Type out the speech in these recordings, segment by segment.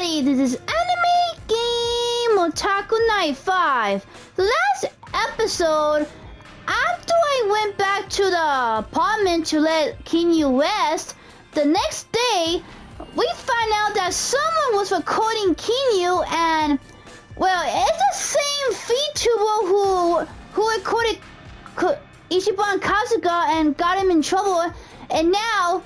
everybody, this is Anime Game Otaku Night 5. The last episode, after I went back to the apartment to let Kinyu rest, the next day, we found out that someone was recording Kinyu and, well, it's the same VTuber who recorded Ichiban Kasuga and got him in trouble, and now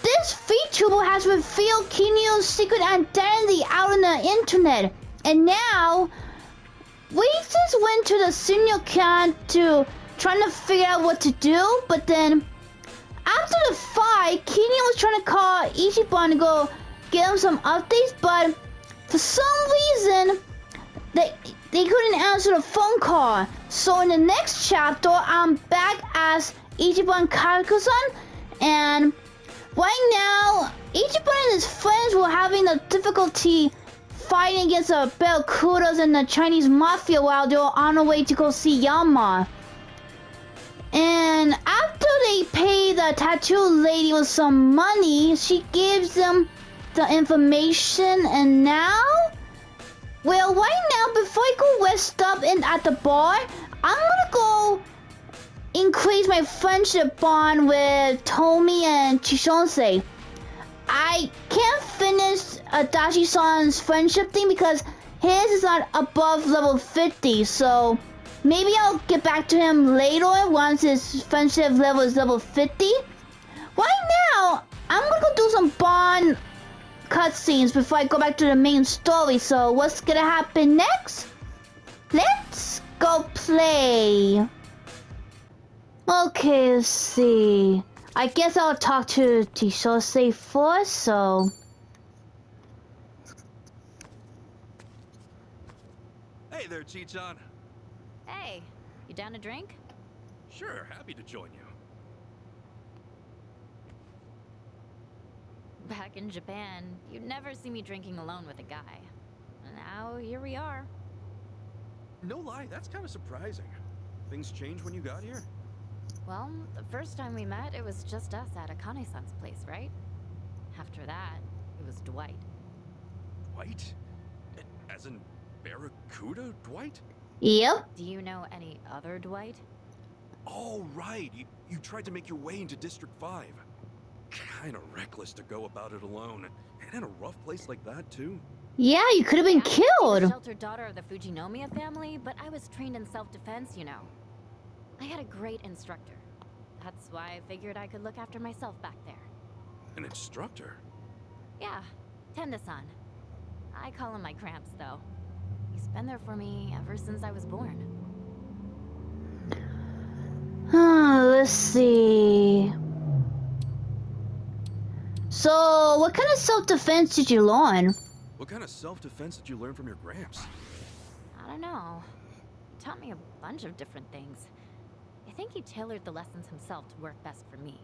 this VTuber has revealed Kinyu's secret identity out on the internet, and now we just went to the senior camp to trying to figure out what to do. But then after the fight, Kinyu was trying to call Ichiban to go get him some updates, but for some reason they couldn't answer the phone call. So in the next chapter, I'm back as Ichiban Kakusan, and right now, Ichiban and his friends were having a difficulty fighting against the Barracudas and the Chinese mafia while they were on the way to go see Yama. And after they pay the tattoo lady with some money, she gives them the information, and now, well, right now, before I go rest up at the bar, I'm gonna go increase my friendship bond with Tomi and Chisonsei. I can't finish Adachi-san's friendship thing because his is not above level 50, so maybe I'll get back to him later once his friendship level is level 50. Right now, I'm gonna go do some bond cutscenes before I go back to the main story, so what's gonna happen next? Let's go play. Okay, let's see. I guess I'll talk to Chisonsei first, so... Hey there, Chi-chan. Hey, you down to drink? Sure, happy to join you. Back in Japan, you'd never see me drinking alone with a guy. Now, here we are. No lie, that's kind of surprising. Things changed when you got here? Well, the first time we met, it was just us at Akane-san's place, right? After that, it was Dwight. Dwight? As in Barracuda Dwight? Yep. Do you know any other Dwight? Oh, right. You tried to make your way into District 5. Kinda reckless to go about it alone. And in a rough place like that, too. Yeah, you could have been I was the killed. sheltered daughter of the Fujinomiya family, but I was trained in self-defense, you know. I had a great instructor. That's why I figured I could look after myself back there. An instructor? Yeah, Tenda-san. I call him my Gramps, though. He's been there for me ever since I was born. Let's see. So, what kind of self-defense did you learn? What kind of self-defense did you learn from your Gramps? I don't know. He taught me a bunch of different things. I think he tailored the lessons himself to work best for me.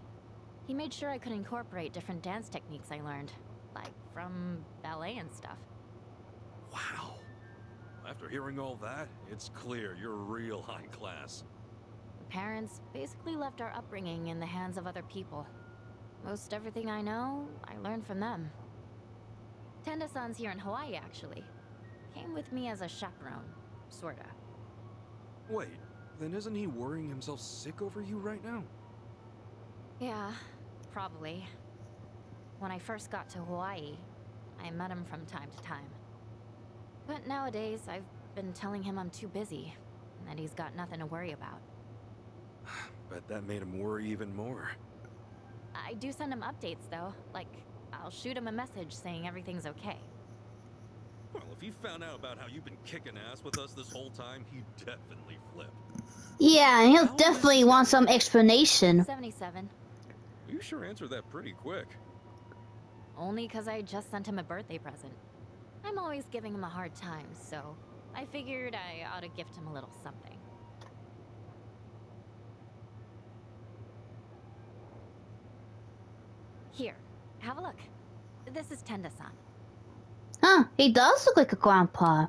He made sure I could incorporate different dance techniques I learned, like from ballet and stuff. Wow. After hearing all that, it's clear you're real high class. My parents basically left our upbringing in the hands of other people. Most everything I know, I learned from them. Tenda-san's here in Hawaii, actually. Came with me as a chaperone, sorta. Wait, then isn't he worrying himself sick over you right now? Yeah, probably. When I first got to Hawaii, I met him from time to time. But nowadays, I've been telling him I'm too busy, and that he's got nothing to worry about. Bet that made him worry even more. I do send him updates, though. Like, I'll shoot him a message saying everything's okay. Well, if he found out about how you've been kicking ass with us this whole time, he'd definitely flip. Yeah, and he'll definitely want some explanation. 77. You sure answered that pretty quick. Only because I just sent him a birthday present. I'm always giving him a hard time, so I figured I ought to gift him a little something. Here, have a look. This is Tenda-san. Huh, he does look like a grandpa.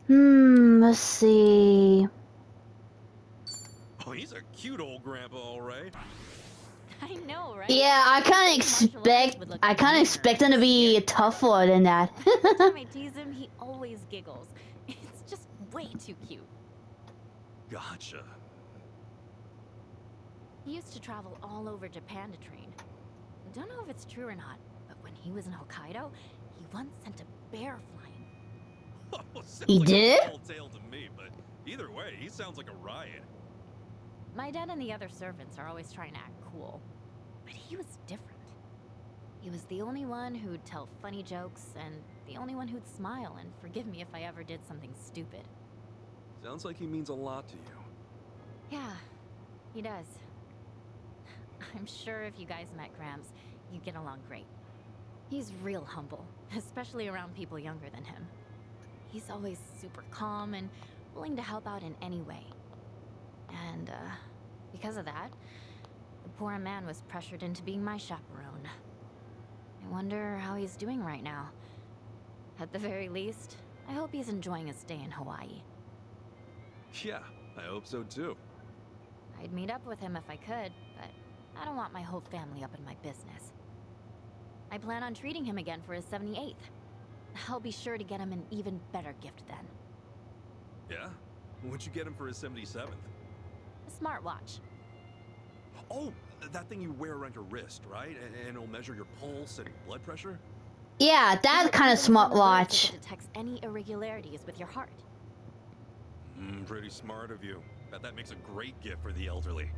Let's see. Oh, he's a cute old grandpa, all right. I know, right? Yeah, I kind of expect him to be tougher than that. Every time I tease him, he always giggles. It's just way too cute. Gotcha. He used to travel all over Japan to train. Don't know if it's true or not, but when he was in Hokkaido, he once sent a bear flying. Sounds He like did? a tall tale to me, but either way, he sounds like a riot. My dad and the other servants are always trying to act cool, but he was different. He was the only one who'd tell funny jokes, and the only one who'd smile and forgive me if I ever did something stupid. Sounds like he means a lot to you. Yeah, he does. I'm sure if you guys met Gramps, you'd get along great. He's real humble, especially around people younger than him. He's always super calm and willing to help out in any way. And, because of that, the poor man was pressured into being my chaperone. I wonder how he's doing right now. At the very least, I hope he's enjoying his stay in Hawaii. Yeah, I hope so too. I'd meet up with him if I could, but I don't want my whole family up in my business. I plan on treating him again for his 78th. I'll be sure to get him an even better gift then. Yeah? What'd you get him for his 77th? A smartwatch. Oh, that thing you wear around your wrist, right? And it'll measure your pulse and blood pressure? Yeah, that kind of smartwatch. It detects any irregularities with your heart. Pretty smart of you. Bet that makes a great gift for the elderly.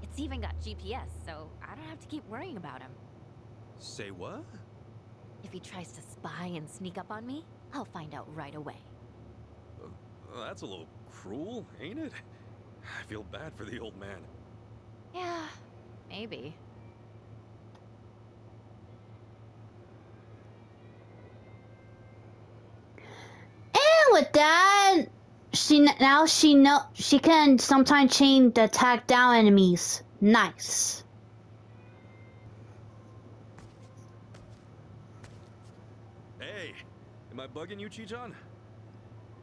It's even got GPS, so I don't have to keep worrying about him. Say what? If he tries to spy and sneak up on me, I'll find out right away. That's a little cruel, ain't it? I feel bad for the old man. Yeah, maybe. And with that, she can sometimes change the attack down enemies. Nice. Hey, am I bugging you, Chi-chan?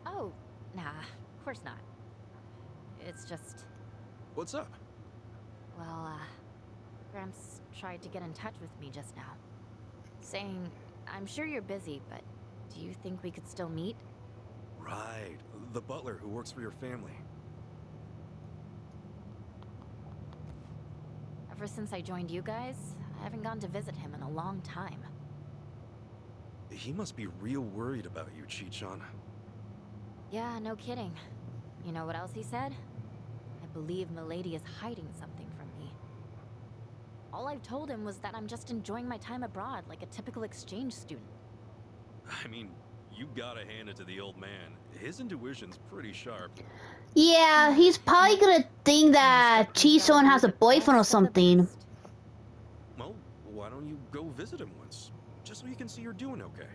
Oh, nah, of course not. It's just, What's up? well, Gramps tried to get in touch with me just now. Saying, I'm sure you're busy, but do you think we could still meet? Right, the butler who works for your family. Ever since I joined you guys, I haven't gone to visit him in a long time. He must be real worried about you, Chi-chan. Yeah, no kidding. You know what else he said? I believe Milady is hiding something from me. All I've told him was that I'm just enjoying my time abroad like a typical exchange student. I mean, you gotta hand it to the old man. His intuition's pretty sharp. Yeah, he's probably gonna think that Chi-son has a boyfriend or something. Well, why don't you go visit him once? Just so you can see you're doing okay.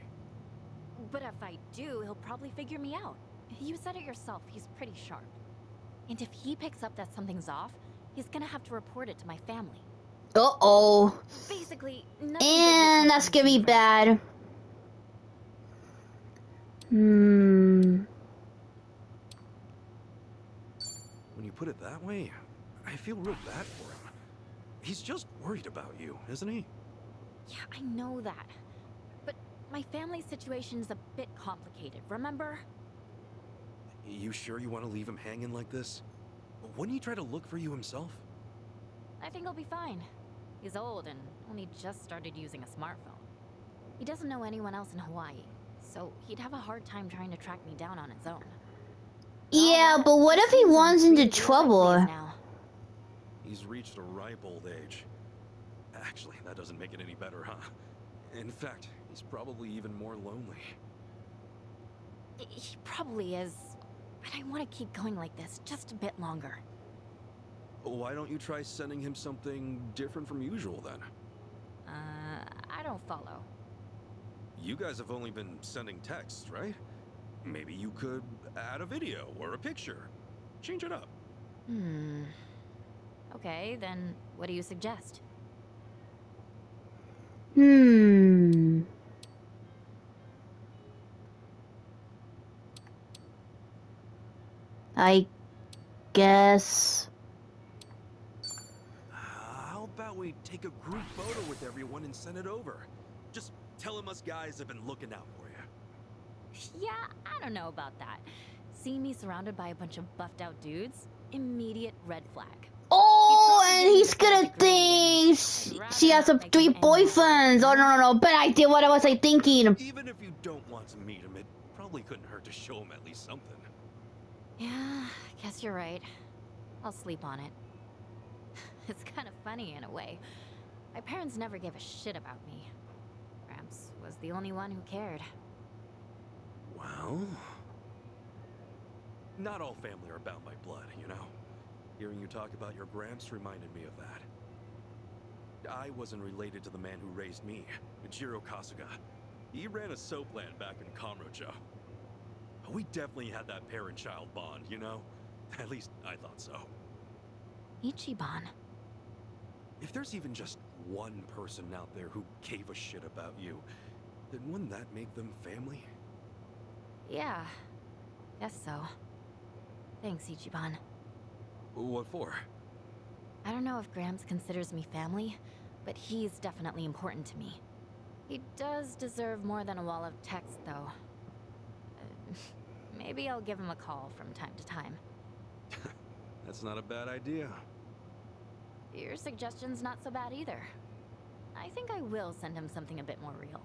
But if I do, he'll probably figure me out. You said it yourself, he's pretty sharp. And if he picks up that something's off, he's gonna have to report it to my family. Uh-oh. Basically, And that's gonna be bad. Hmm. When you put it that way, I feel real bad for him. He's just worried about you, isn't he? Yeah, I know that. But my family situation's a bit complicated, remember? You sure you want to leave him hanging like this? Wouldn't he try to look for you himself? I think he'll be fine. He's old and only just started using a smartphone. He doesn't know anyone else in Hawaii, so he'd have a hard time trying to track me down on his own. Yeah, but what if he runs into trouble? He's reached a ripe old age. Actually, that doesn't make it any better, huh? In fact, he's probably even more lonely. He probably is, but I want to keep going like this just a bit longer. Why don't you try sending him something different from usual, then? I don't follow. You guys have only been sending texts, right? Maybe you could add a video or a picture. Change it up. Okay, then what do you suggest? I guess. How about about we take a group photo with everyone and send it over? Just tell him us guys have been looking out for you. Yeah, I don't know about that. Seeing me surrounded by a bunch of buffed out dudes? Immediate red flag. Oh, and he's gonna Third degree, think and I'd she rather has not make three him any more work, boyfriends. you Oh, know? no. Bad idea. What was I thinking? Even if you don't want to meet him, it probably couldn't hurt to show him at least something. Yeah, guess you're right. I'll sleep on it. It's kind of funny in a way. My parents never gave a shit about me. Gramps was the only one who cared. Well... Not all family are bound by blood, you know? Hearing you talk about your Gramps reminded me of that. I wasn't related to the man who raised me, Ichiro Kasuga. He ran a soap land back in Kamurocho. We definitely had that parent-child bond, you know? At least I thought so. Ichiban. If there's even just one person out there who gave a shit about you, then wouldn't that make them family? Yeah, guess so. Thanks, Ichiban. What for? I don't know if Gramps considers me family, but he's definitely important to me. He does deserve more than a wall of text, though. Maybe I'll give him a call from time to time. That's not a bad idea. Your suggestion's not so bad either. I think I will send him something a bit more real.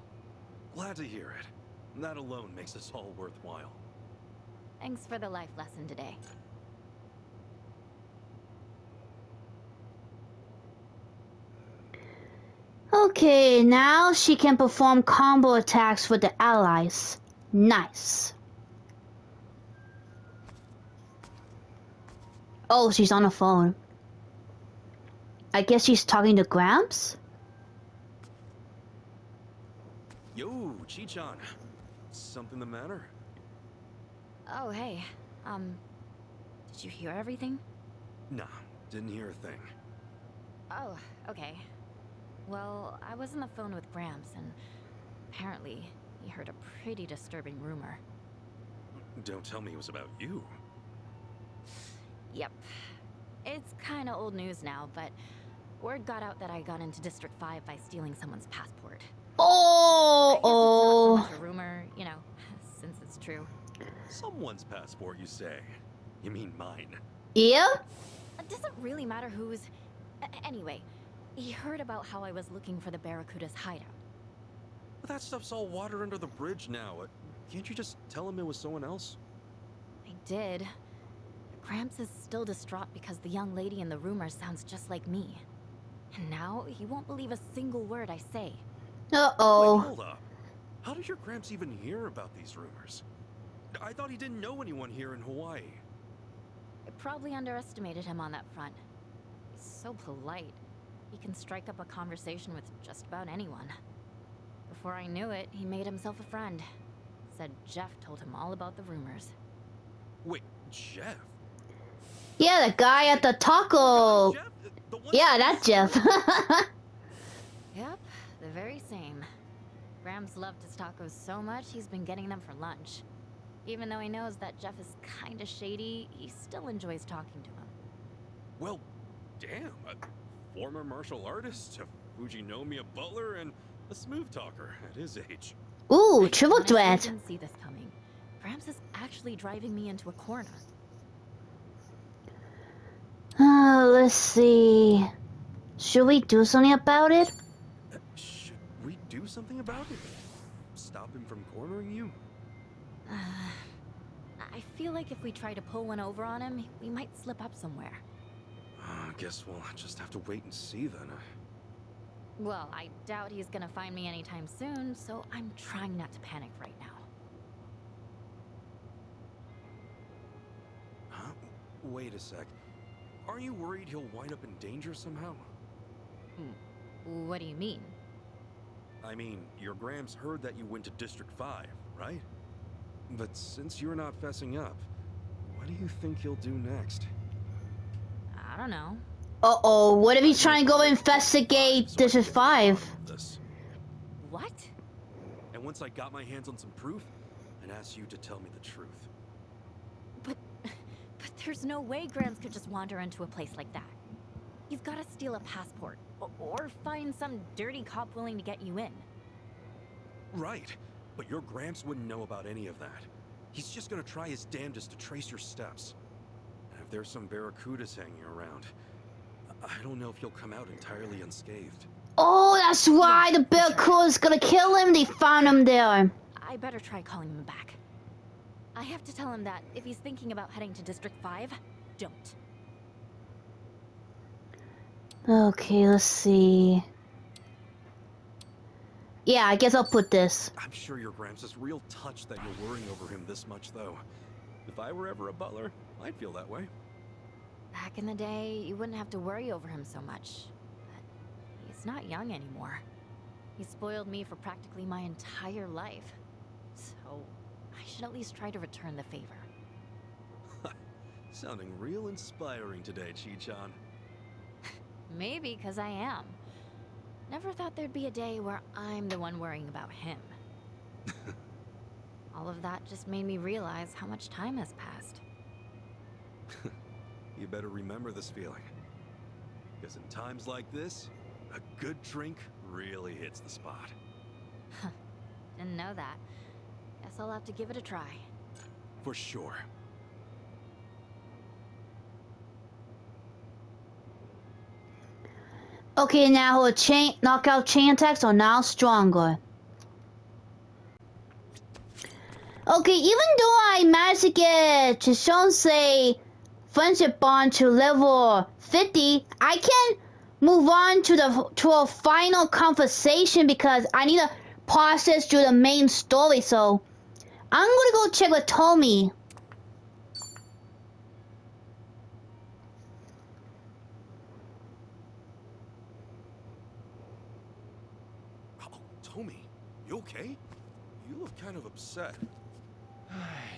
Glad to hear it. That alone makes this all worthwhile. Thanks for the life lesson today. Okay, now she can perform combo attacks with the allies. Nice. Oh, she's on the phone. I guess she's talking to Gramps? Yo, Chi-chan. Something the matter? Oh, hey. Did you hear everything? Nah, didn't hear a thing. Oh, okay. Well, I was on the phone with Gramps, and apparently he heard a pretty disturbing rumor. Don't tell me it was about you. Yep. It's kinda old news now, but word got out that I got into District 5 by stealing someone's passport. I guess it's not so much a rumor, you know, since it's true. Someone's passport, you say? You mean mine? Yeah? It doesn't really matter whose... Anyway, he heard about how I was looking for the Barracuda's hideout. But that stuff's all water under the bridge now. Can't you just tell him it was someone else? I did. Gramps is still distraught because the young lady in the rumor sounds just like me. And now he won't believe a single word I say. Uh-oh. Wait, hold up. How did your Gramps even hear about these rumors? I thought he didn't know anyone here in Hawaii. I probably underestimated him on that front. He's so polite. He can strike up a conversation with just about anyone. Before I knew it, he made himself a friend. Said Jeff told him all about the rumors. Wait, Jeff? Yeah, the guy at the taco. Jeff? The one Yeah, that's Jeff. Yep, the very same. Gramps loved his tacos so much, he's been getting them for lunch. Even though he knows that Jeff is kinda shady, he still enjoys talking to him. Well, damn. A former martial artist, a Fujinomiya butler, and a smooth talker at his age. Ooh, triple Honestly, I threat. didn't see this coming. Gramps is actually driving me into a corner. Let's see. Should we do something about it? Should we do something about it? Stop him from cornering you? I feel like if we try to pull one over on him, we might slip up somewhere. Guess we'll just have to wait and see then. Well, I doubt he's gonna find me anytime soon, so I'm trying not to panic right now. Huh? Wait a sec. Aren't you worried he'll wind up in danger somehow? What do you mean? I mean, your Gramps heard that you went to District 5, right? But since you're not fessing up, what do you think he'll do next? I don't know. Uh-oh, what if he's trying to go investigate District 5? What? And once I got my hands on some proof, I'd ask you to tell me the truth. But there's no way Gramps could just wander into a place like that. You've got to steal a passport, or find some dirty cop willing to get you in. Right, but your Gramps wouldn't know about any of that. He's just gonna try his damnedest to trace your steps. And if there's some barracudas hanging around, I don't know if you'll come out entirely unscathed. Oh, that's why the Barracuda's gonna kill him. They found him there. I better try calling him back. I have to tell him that if he's thinking about heading to District 5, don't. Okay, let's see. Yeah, I guess I'll put this. I'm sure your Gramps is real touched that you're worrying over him this much, though. If I were ever a butler, I'd feel that way. Back in the day, you wouldn't have to worry over him so much. But he's not young anymore. He spoiled me for practically my entire life. So, I should at least try to return the favor. Sounding real inspiring today, Chi-chan. Maybe because I am. Never thought there'd be a day where I'm the one worrying about him. All of that just made me realize how much time has passed. You better remember this feeling. Because in times like this, a good drink really hits the spot. Didn't know that. Guess I'll have to give it a try. For sure. Okay, now her knockout chain attacks are now stronger. Okay, even though I managed to get Chisonse friendship bond to level 50, I can move on to a final conversation because I need to process through the main story. So I'm gonna go check with Tommy. Oh, Tommy, you okay? You look kind of upset.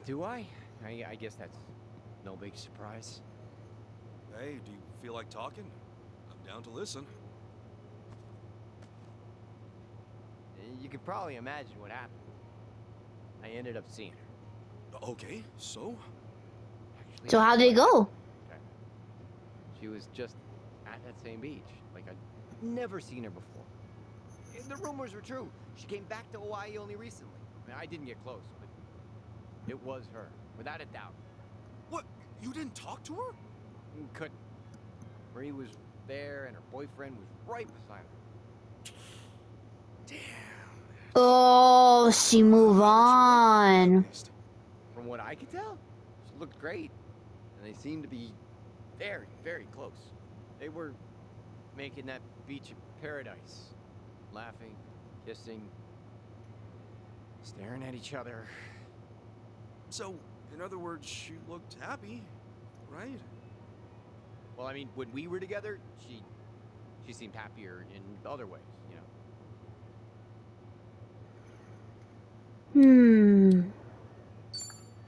Do I? I guess that's no big surprise. Hey, do you feel like talking? I'm down to listen. You could probably imagine what happened. I ended up seeing her. Okay, so? Actually, So how did it go? Okay. She was just at that same beach. Like I'd never seen her before. And the rumors were true. She came back to Hawaii only recently. I mean, I didn't get close, but it was her, without a doubt. What? You didn't talk to her? Couldn't. Marie was there, and her boyfriend was right beside her. Damn. Oh, she move on. From what I could tell, she looked great, and they seemed to be very, very close. They were making that beach a paradise, laughing, kissing, staring at each other. So, in other words, she looked happy, right? Well, I mean, when we were together, she seemed happier in other ways, you know. Hmm.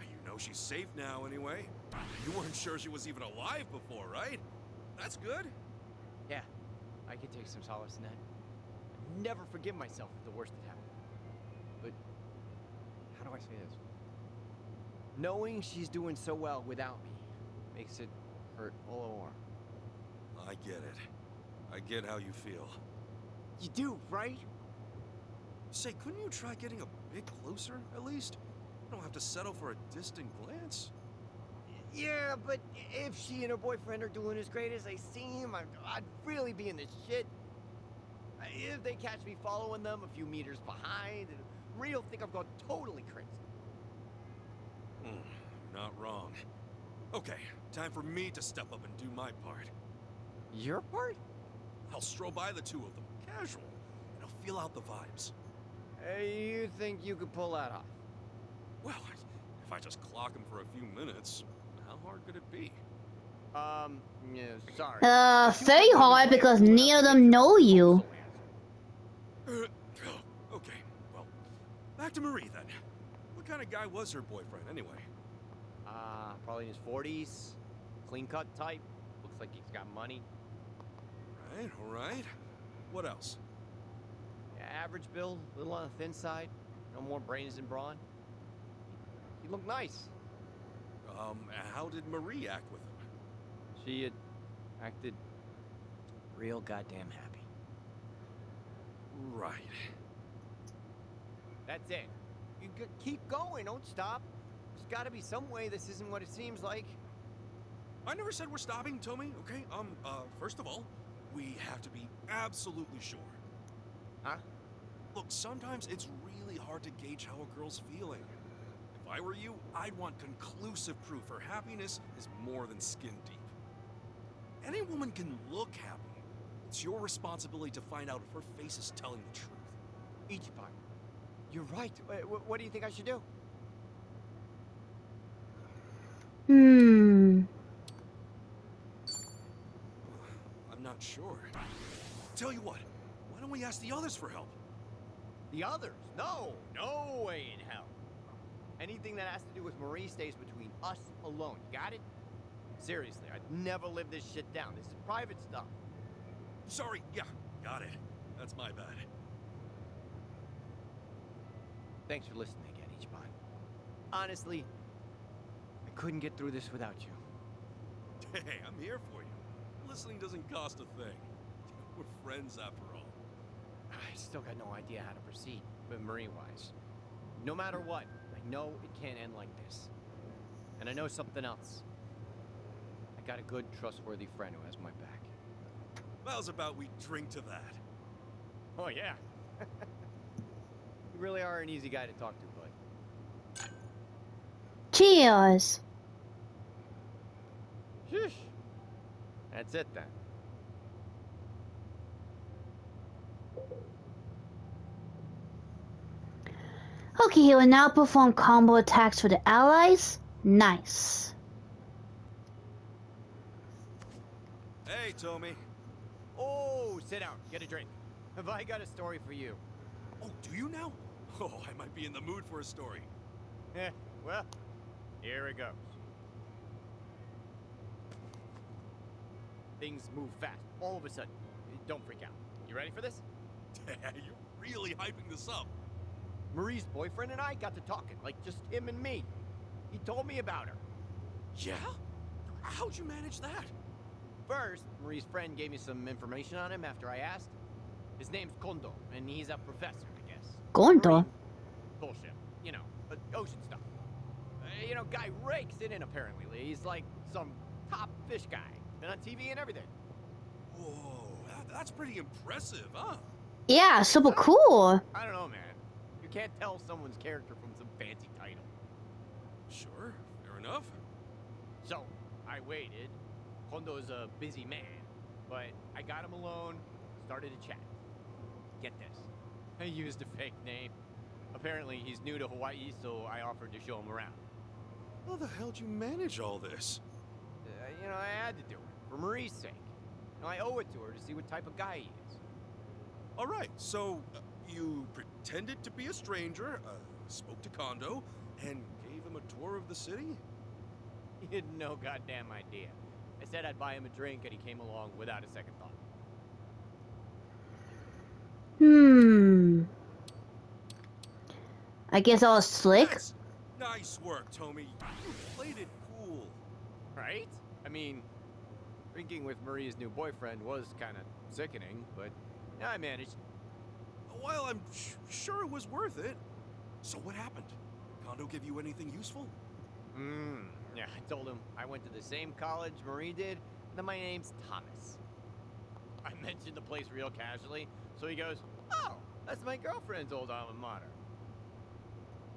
You know she's safe now anyway. You weren't sure she was even alive before, right? That's good. Yeah, I could take some solace in that. I'd never forgive myself if the worst had happened. But how do I say this? Knowing she's doing so well without me makes it hurt all the more. I get it. I get how you feel. You do, right? Say, couldn't you try getting a bit closer, at least? You don't have to settle for a distant glance. Yeah, but if she and her boyfriend are doing as great as they seem, I'd really be in the shit. If they catch me following them a few meters behind, Marie'll think I've gone totally crazy. Not wrong. Okay, time for me to step up and do my part. Your part? I'll stroll by the two of them, casual, and I'll feel out the vibes. You think you could pull that off? Well, if I just clock them for a few minutes, how hard could it be? Yeah, sorry. Very hard because neither of them know you. Okay, well, back to Marie then. What kind of guy was her boyfriend anyway? Probably in his 40s. Clean-cut type. Looks like he's got money. All right. What else? Average build, little on the thin side. No more brains than brawn. He looked nice. How did Marie act with him? She had acted real goddamn happy. Right. That's it. You keep going, don't stop. There's gotta be some way this isn't what it seems like. I never said we're stopping, Tommy, okay? First of all, we have to be absolutely sure. Huh? Look, sometimes it's really hard to gauge how a girl's feeling. If I were you, I'd want conclusive proof her happiness is more than skin deep. Any woman can look happy. It's your responsibility to find out if her face is telling the truth. Ichiban, you're right. What do you think I should do? I'm not sure. Tell you what, why don't we ask the others for help? The others? No way in hell. Anything that has to do with Marie stays between us alone. Got it? Seriously, I'd never live this shit down. This is private stuff. Sorry, yeah, got it. That's my bad. Thanks for listening again, Ichiban. Honestly, I couldn't get through this without you. Hey, I'm here for you. Listening doesn't cost a thing. We're friends after all. I still got no idea how to proceed, but Marie-wise. No matter what, I know it can't end like this. And I know something else. I got a good, trustworthy friend who has my back. How's about we drink to that? Oh, yeah. You really are an easy guy to talk to, bud. Cheers. Sheesh. That's it, then. Okay, he will now perform combo attacks for the allies. Nice. Hey, Tommy. Oh, sit down. Get a drink. Have I got a story for you? Oh, do you now? Oh, I might be in the mood for a story. Well, here it goes. Things move fast, all of a sudden. Don't freak out. You ready for this? You're really hyping this up. Marie's boyfriend and I got to talking, like just him and me. He told me about her. Yeah? How'd you manage that? First, Marie's friend gave me some information on him after I asked. His name's Kondo, and he's a professor, I guess. Kondo? Marine bullshit. You know, ocean stuff. Guy rakes it in, apparently. He's like some top fish guy. And on TV and everything. Whoa, that's pretty impressive, huh? Yeah, super cool. I don't know, man. You can't tell someone's character from some fancy title. Sure, fair enough. So, I waited. Kondo's a busy man. But I got him alone, started to chat. Get this. I used a fake name. Apparently, he's new to Hawaii, so I offered to show him around. How the hell'd you manage all this? I had to do it. For Marie's sake. I owe it to her to see what type of guy he is. All right, so you pretended to be a stranger, spoke to Kondo, and gave him a tour of the city? He had no goddamn idea. I said I'd buy him a drink, and he came along without a second thought. I guess I was slick. That's nice work, Tommy. You played it cool. Right? I mean, drinking with Maria's new boyfriend was kind of sickening, but I managed. Well, I'm sure it was worth it. So what happened? Kondo give you anything useful? Yeah, I told him I went to the same college Marie did, and that my name's Thomas. I mentioned the place real casually, so he goes, "Oh, that's my girlfriend's old alma mater."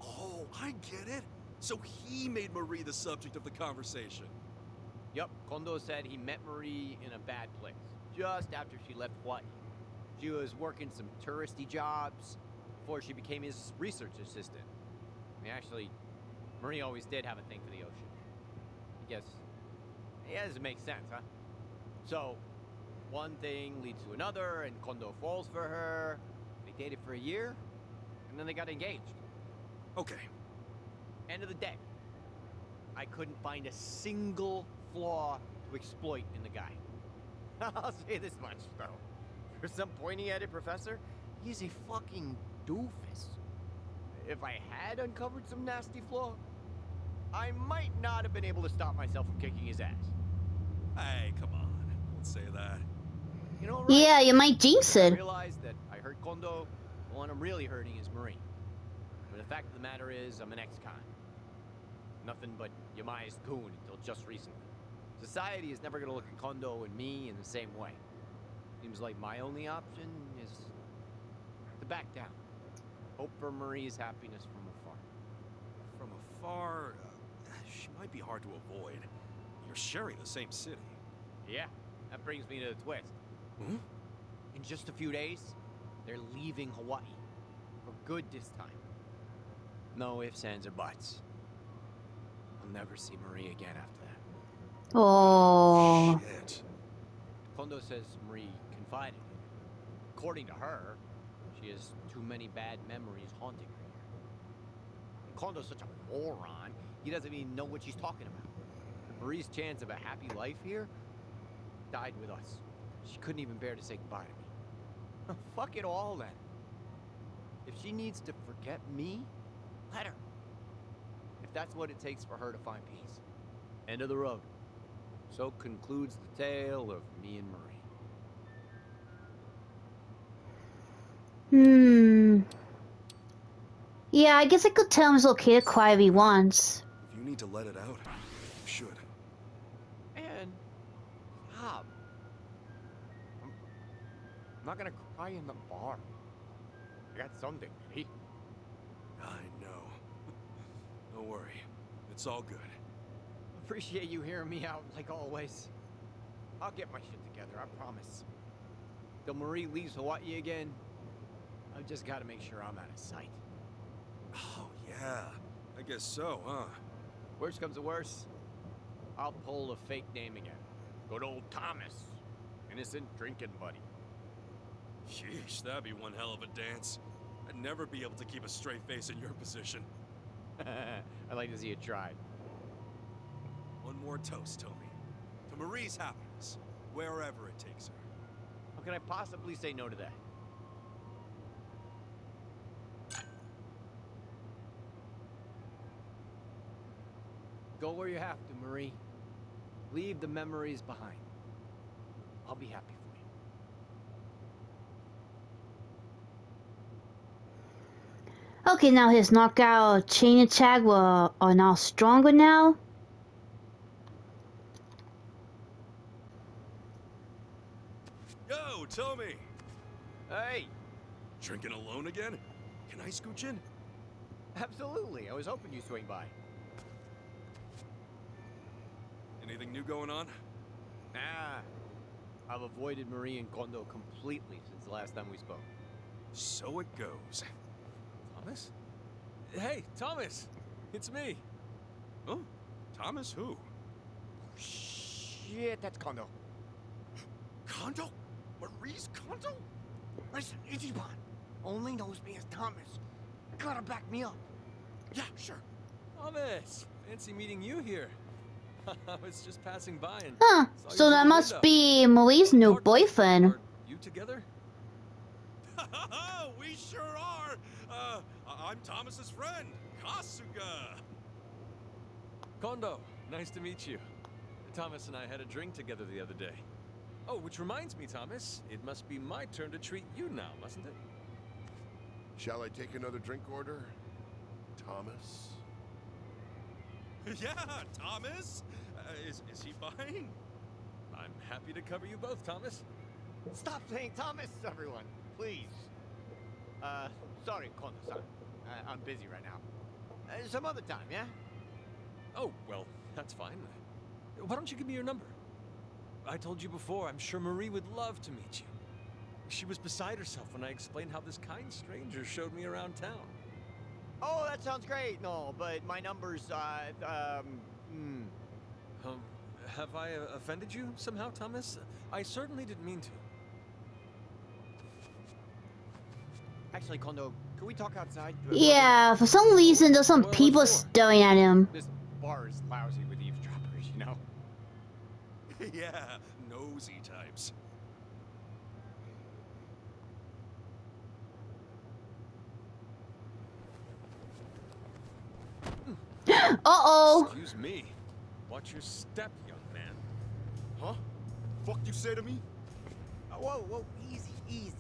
Oh, I get it. So he made Marie the subject of the conversation. Yup, Kondo said he met Marie in a bad place, just after she left Hawaii. She was working some touristy jobs before she became his research assistant. I mean, actually, Marie always did have a thing for the ocean. I guess, yeah, doesn't make sense, huh? So, one thing leads to another, and Kondo falls for her. They dated for a year, and then they got engaged. Okay. End of the day, I couldn't find a single flaw to exploit in the guy. I'll say this much, though. For some pointy-headed professor, he's a fucking doofus. If I had uncovered some nasty flaw, I might not have been able to stop myself from kicking his ass. Hey, come on. Don't say that. You know, right? Yeah, you might jinx I it. realized that I hurt Kondo. The one I'm really hurting is Marie. But the fact of the matter is, I'm an ex-con. Nothing but Yamai's goon until just recently. Society is never gonna look at Kondo and me in the same way. Seems like my only option is to back down. Hope for Marie's happiness from afar. From afar, she might be hard to avoid. You're sharing the same city. Yeah, that brings me to the twist. Hmm? In just a few days, they're leaving Hawaii. For good this time. No ifs, ands, or buts. I'll never see Marie again after that. Oh. Shit. Kondo says Marie confided in her. According to her, she has too many bad memories haunting her here. And Kondo's such a moron, he doesn't even know what she's talking about. Marie's chance of a happy life here died with us. She couldn't even bear to say goodbye to me. Fuck it all then. If she needs to forget me, let her. If that's what it takes for her to find peace. End of the road. So concludes the tale of me and Marie. Yeah, I guess I could tell him it's okay to cry if he wants. If you need to let it out, you should. And stop. I'm not gonna cry in the bar. I got some dignity. I know. Don't worry. It's all good. Appreciate you hearing me out like always. I'll get my shit together, I promise. Till Marie leaves Hawaii again, I've just gotta make sure I'm out of sight. Oh, yeah. I guess so, huh? Worst comes to worst, I'll pull a fake name again. Good old Thomas. Innocent drinking buddy. Sheesh, that'd be one hell of a dance. I'd never be able to keep a straight face in your position. I'd like to see it tried. One more toast, Tommy. To Marie's happiness, wherever it takes her. How can I possibly say no to that? Go where you have to, Marie. Leave the memories behind. I'll be happy for you. Okay, now his knockout chain attack are now stronger now. Yo, Tommy! Hey! Drinking alone again? Can I scooch in? Absolutely. I was hoping you'd swing by. Anything new going on? Ah. I've avoided Marie and Kondo completely since the last time we spoke. So it goes. Thomas? Hey, Thomas! It's me! Oh? Thomas who? Shit, that's Kondo. Kondo? Marie's Kondo? Listen, Ichiban only knows me as Thomas. You gotta back me up. Yeah, sure. Thomas! Fancy meeting you here. I was just passing by and Huh, saw you so through that the must window. be Marie's new Talk- boyfriend. Are you together? We sure are! I'm Thomas's friend, Kasuga! Kondo, nice to meet you. Thomas and I had a drink together the other day. Oh, which reminds me, Thomas, it must be my turn to treat you now, mustn't it? Shall I take another drink order, Thomas? Yeah, Thomas! Is he fine? I'm happy to cover you both, Thomas. Stop saying Thomas, everyone, please. Sorry, Kondo-san. I'm busy right now. Some other time, yeah? Oh, well, that's fine. Why don't you give me your number? I told you before, I'm sure Marie would love to meet you. She was beside herself when I explained how this kind stranger showed me around town. Oh, that sounds great. No, but my number's, Have I offended you somehow, Thomas? I certainly didn't mean to. Actually, Kondo, can we talk outside? Yeah, for some reason there's some What people for? staring at him. This bar is lousy with eavesdroppers, you know? Yeah, nosy types. Uh-oh. Excuse me. Watch your step, young man. Huh? Fuck you say to me? Whoa, easy, easy.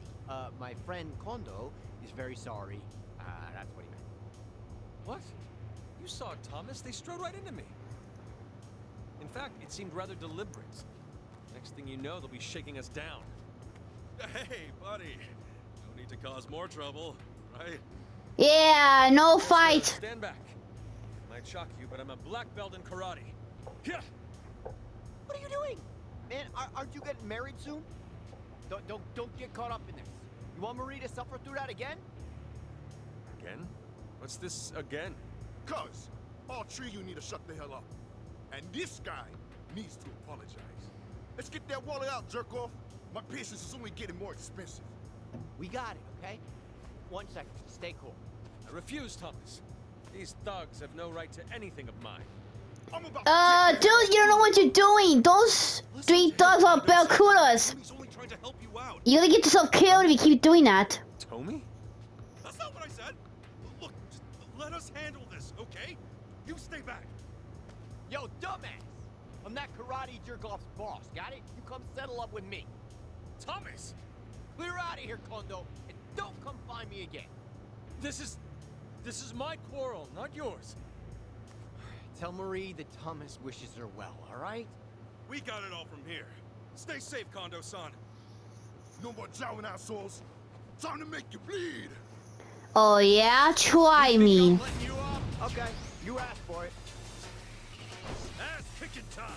My friend Kondo is very sorry. That's what he meant. What? You saw Thomas? They strode right into me. In fact, it seemed rather deliberate. Next thing you know, they'll be shaking us down. Hey, buddy. No need to cause more trouble, right? Yeah, no fight. Stand back. Might shock you, but I'm a black belt in karate. Yeah. What are you doing? Man, aren't you getting married soon? Don't get caught up in this. You want Marie to suffer through that again? Again? What's this again? Cuz, all three of you need to shut the hell up. And this guy needs to apologize. Let's get that wallet out, jerk off. My patience is only getting more expensive. We got it, okay? 1 second. Stay cool. I refuse, Thomas. These thugs have no right to anything of mine. I'm about Dude, you don't know what you're doing. Those three dogs are Barracudas. He's only trying to help you out. You're gonna get yourself killed if you keep doing that. Tommy? That's not what I said. Look, just let us handle this, okay? You stay back. Yo, dumbass! I'm that karate jerk-off's boss, got it? You come settle up with me. Thomas! Clear out of here, Kondo, and don't come find me again. This is my quarrel, not yours. Tell Marie that Thomas wishes her well, all right? We got it all from here. Stay safe, Kondo-san. No more jowling assholes. Time to make you bleed. Oh yeah? Try me. I'm letting you off? Okay, you asked for it. Ass kicking time.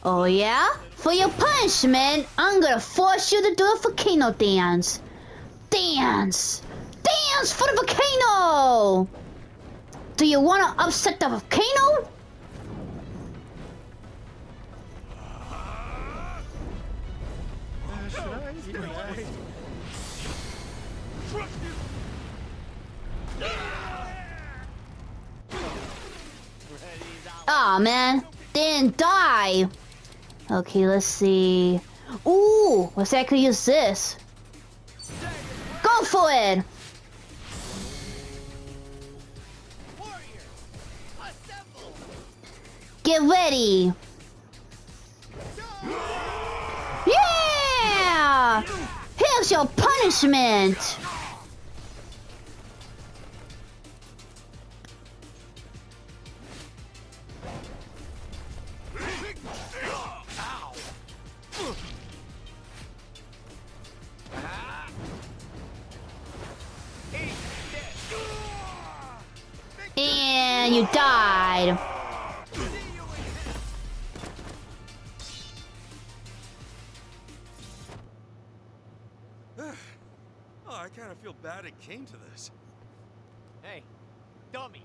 Oh yeah? For your punishment, I'm gonna force you to do a volcano dance. Dance! Dance for the volcano! Do you wanna upset the volcano? Aw, man. Didn't die. Okay, let's see. Ooh, let's see, I could use this. Go for it! Get ready! Yeah! Here's your punishment! And you died. Oh, I kind of feel bad it came to this. Hey, dummies,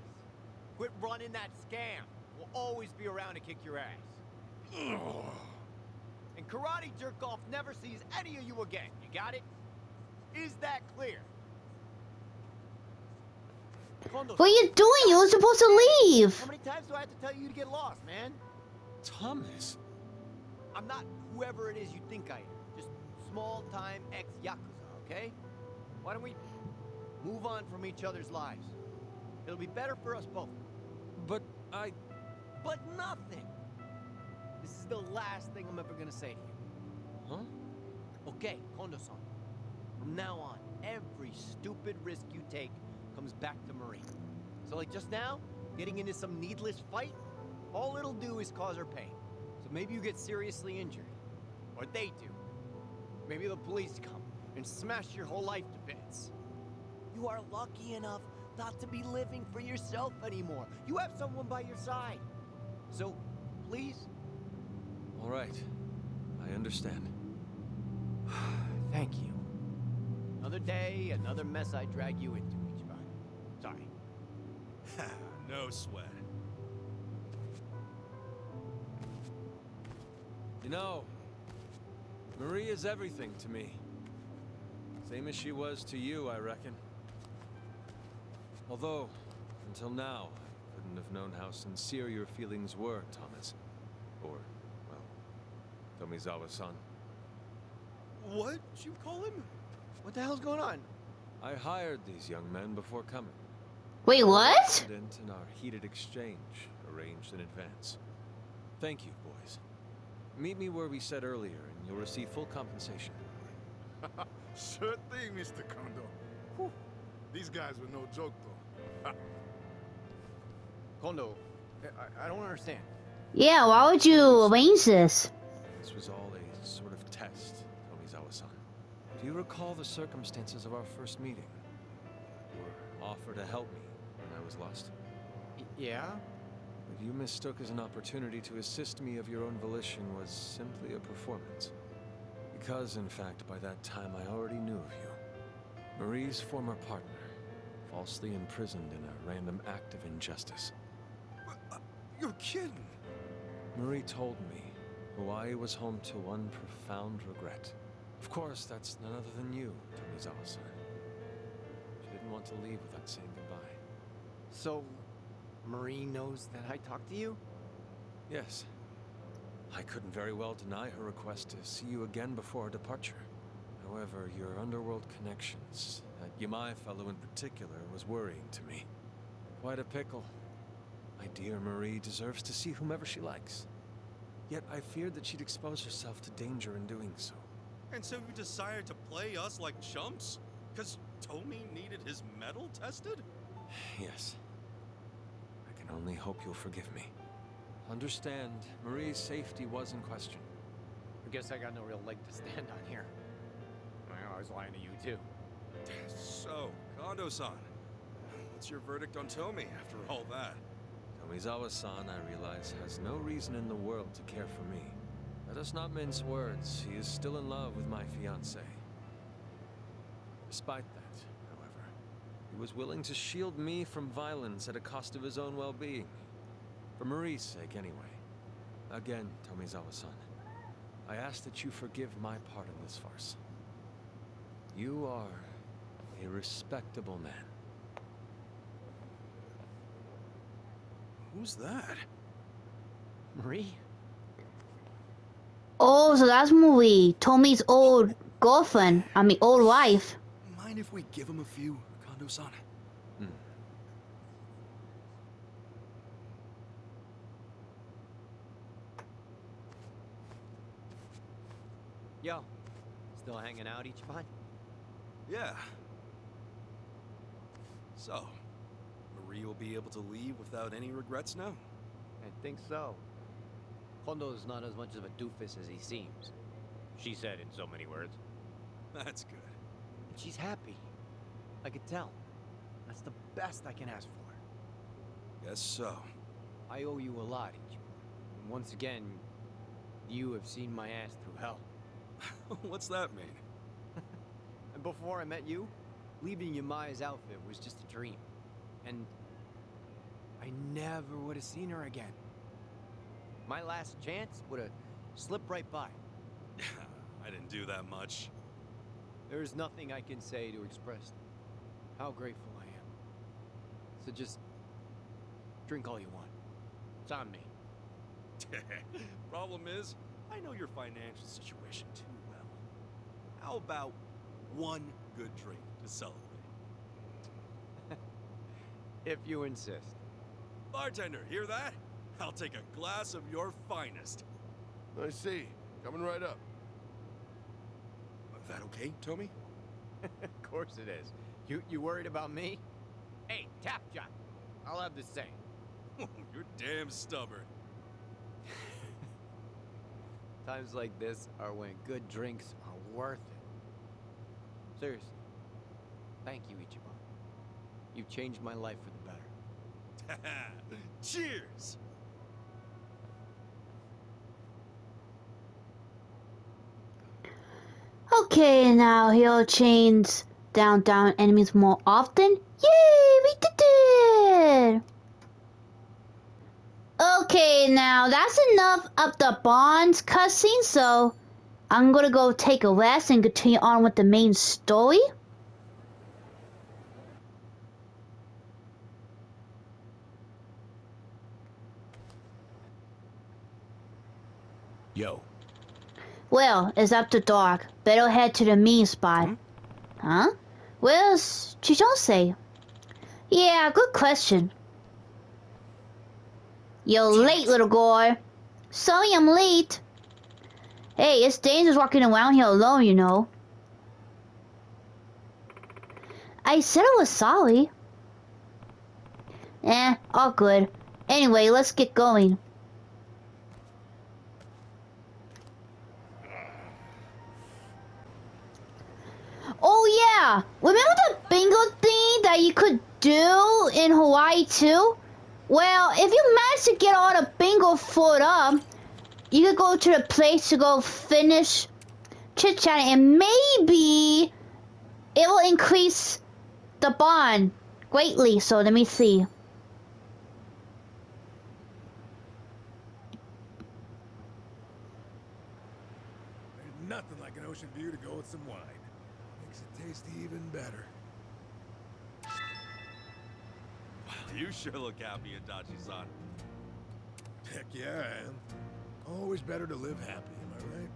quit running that scam. We'll always be around to kick your ass. And karate jerk-off never sees any of you again. You got it? Is that clear? Kondo, What are you doing? You were supposed to leave. how many times do I have to tell you to get lost, man? Thomas? I'm not whoever it is you think I am. Just small-time ex-Yakuza, okay? Why don't we move on from each other's lives? It'll be better for us both. But But nothing! This is the last thing I'm ever gonna say to you. Huh? Okay, Kondo-san. From now on, every stupid risk you take comes back to Marie. So like just now, getting into some needless fight, all it'll do is cause her pain. So maybe you get seriously injured. Or they do. Maybe the police come and smash your whole life to bits. You are lucky enough not to be living for yourself anymore. You have someone by your side. So, please? All right. I understand. Thank you. Another day, another mess I drag you into, Ichiban. Sorry. No sweat. You know, Marie is everything to me. Same as she was to you, I reckon. Although, until now, I couldn't have known how sincere your feelings were, Thomas. Or, well, Tomizawa-san. What'd you call him? What the hell's going on? I hired these young men before coming. Wait, what? In our heated exchange, arranged in advance. Thank you, boys. Meet me where we said earlier, and you'll receive full compensation. Sure thing, Mr. Kondo. Whew. These guys were no joke, though. Kondo, I don't understand. Yeah, why would you arrange this? This was all a sort of test, Tomizawa-san. Do you recall the circumstances of our first meeting? Your offer to help me when I was lost? Yeah? What you mistook as an opportunity to assist me of your own volition was simply a performance. Because, in fact, by that time I already knew of you. Marie's former partner, falsely imprisoned in a random act of injustice. You're kidding. Marie told me Hawaii was home to one profound regret. Of course, that's none other than you, Tomizawa-san. She didn't want to leave without saying goodbye. So, Marie knows that I talked to you? Yes. I couldn't very well deny her request to see you again before her departure. However, your underworld connections, that Yamai fellow in particular, was worrying to me. Quite a pickle. My dear Marie deserves to see whomever she likes. Yet I feared that she'd expose herself to danger in doing so. And so you decided to play us like chumps? Because Tomi needed his metal tested? Yes. I can only hope you'll forgive me. Understand, Marie's safety was in question. I guess I got no real leg to stand on here. I was lying to you, too. So, Kondo-san, what's your verdict on Tomi after all that? Tomizawa-san, I realize, has no reason in the world to care for me. Let us not mince words. He is still in love with my fiancée. Despite that, however, he was willing to shield me from violence at a cost of his own well-being. For Marie's sake, anyway. Again, Tomizawa-san, I ask that you forgive my part in this farce. You are a respectable man. Who's that? Marie? Oh, so that's movie. Tommy's old girlfriend. I mean, old wife. Mind if we give him a few, Kondo-san? Yo, still hanging out, Ichiban? Yeah. So, Marie will be able to leave without any regrets now? I think so. Kondo's not as much of a doofus as he seems. She said in so many words. That's good. And she's happy. I could tell. That's the best I can ask for. Guess so. I owe you a lot, Ichiban. And once again, you have seen my ass through hell. What's that mean? And before I met you, leaving Yamaya's outfit was just a dream. And I never would have seen her again. My last chance would have slipped right by. I didn't do that much. There is nothing I can say to express how grateful I am. So just drink all you want. It's on me. Problem is, I know your financial situation too well. How about one good drink to celebrate? If you insist. Bartender, hear that? I'll take a glass of your finest. I see. Coming right up. Is that okay, Tomi? Of course it is. You worried about me? Hey, Tap Jock. I'll have the same. You're damn stubborn. Times like this are when good drinks are worth it. Seriously. Thank you, Ichiban. You've changed my life for the better. Cheers! Okay, now he'll change down enemies more often. Yay, we did it! Okay, now that's enough of the Bonds cutscene, so I'm gonna go take a rest and continue on with the main story. Yo. Well, it's up to dark. Better head to the main spot. Huh? Where's Chijose? Yeah, good question. You're late, little girl. Sorry I'm late. Hey, it's dangerous walking around here alone, you know. I said I was sorry. All good. Anyway, let's get going. Oh yeah! Remember the bingo thing that you could do in Hawaii too? Well, if you manage to get all the bingo filled up, you could go to the place to go finish chit-chatting and maybe it will increase the bond greatly. So let me see. There's nothing like an ocean view to go with some wine. Makes it taste even better. You sure look happy, Adachi-san. Heck yeah, I am. Always better to live happy, am I right?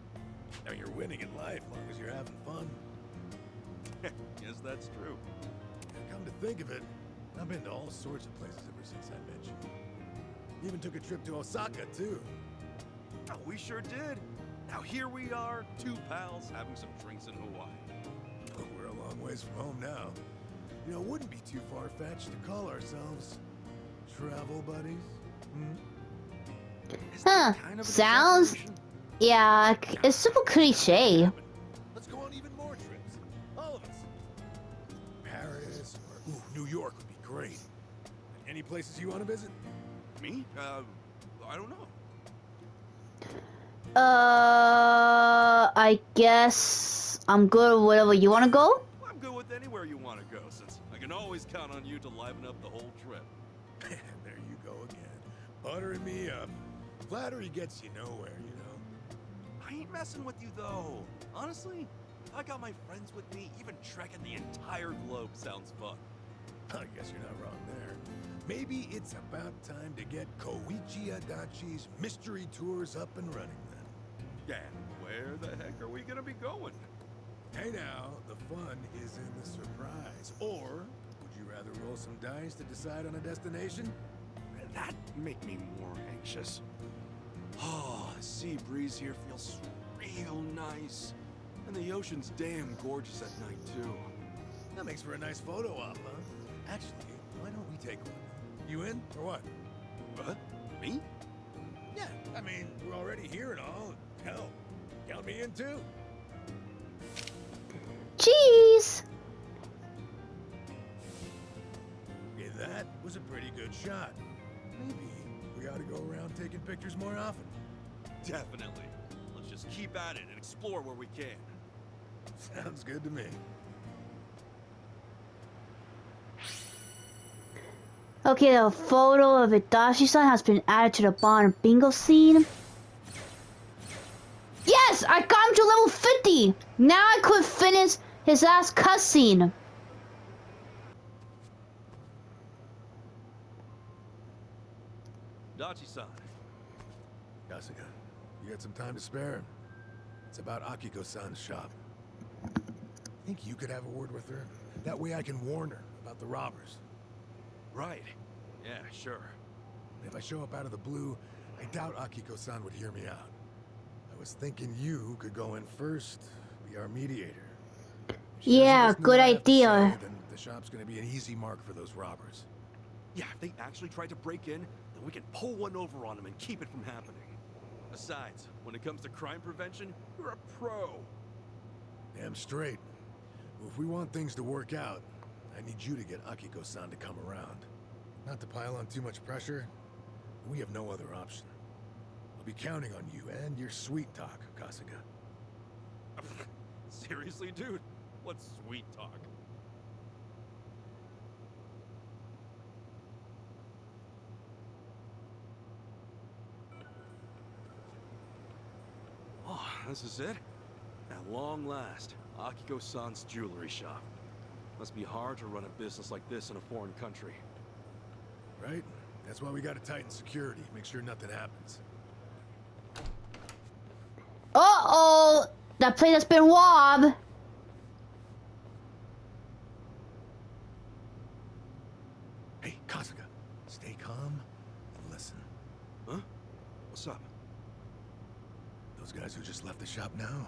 Now you're winning in life, long as you're having fun. Yes, that's true. And come to think of it, I've been to all sorts of places ever since I met you. Even took a trip to Osaka, too. Oh, we sure did. Now here we are, two pals having some drinks in Hawaii. Oh, we're a long ways from home now. You know, it wouldn't be too far-fetched to call ourselves travel buddies. Is Huh, that kind of an sounds... exaggeration? Yeah, it's super cliche. Let's go on even more trips. All of us. Paris or New York would be great. Any places you want to visit? Me? I don't know. I guess I'm good with whatever you want to go. I'm good with anywhere you want to go, since I can always count on you to liven up the whole trip. There you go again. Buttering me up. Flattery gets you nowhere, you know. I ain't messing with you, though. Honestly, if I got my friends with me, even trekking the entire globe sounds fun. I guess you're not wrong there. Maybe it's about time to get Koichi Adachi's mystery tours up and running then. And where the heck are we gonna be going? Hey now, the fun is in the surprise. Or, would you rather roll some dice to decide on a destination? That'd make me more anxious. Oh, the sea breeze here feels real nice. And the ocean's damn gorgeous at night, too. That makes for a nice photo op, huh? Actually, why don't we take one? You in, or what? What? Me? Yeah, I mean, we're already here and all. Hell, count me in too. Cheese. Okay, that was a pretty good shot. Maybe we ought to go around taking pictures more often. Definitely. Let's just keep at it and explore where we can. Sounds good to me. Okay, the photo of Adachi-san has been added to the bottom bingo scene. Yes, I got him to level 50. Now I could finish his last cutscene. Dachi-san. Kasuga, you got some time to spare? It's about Akiko-san's shop. Think you could have a word with her? That way I can warn her about the robbers. Right. Yeah, sure. If I show up out of the blue, I doubt Akiko-san would hear me out. I was thinking you could go in first, be our mediator. If she doesn't Yeah, listen to good what I have to idea. say, then the shop's gonna be an easy mark for those robbers. Yeah, if they actually tried to break in, then we can pull one over on them and keep it from happening. Besides, when it comes to crime prevention, you're a pro. Damn straight. Well, if we want things to work out, I need you to get Akiko-san to come around. Not to pile on too much pressure, we have no other option. I'll be counting on you and your sweet talk, Kasuga. Seriously, dude? What's sweet talk? Oh, this is it? At long last, Akiko-san's jewelry shop. Must be hard to run a business like this in a foreign country. Right? That's why we gotta tighten security, make sure nothing happens. Uh-oh, that plate has been robbed. Hey, Kasuga, stay calm and listen. Huh? What's up? Those Those guys who just left the shop now?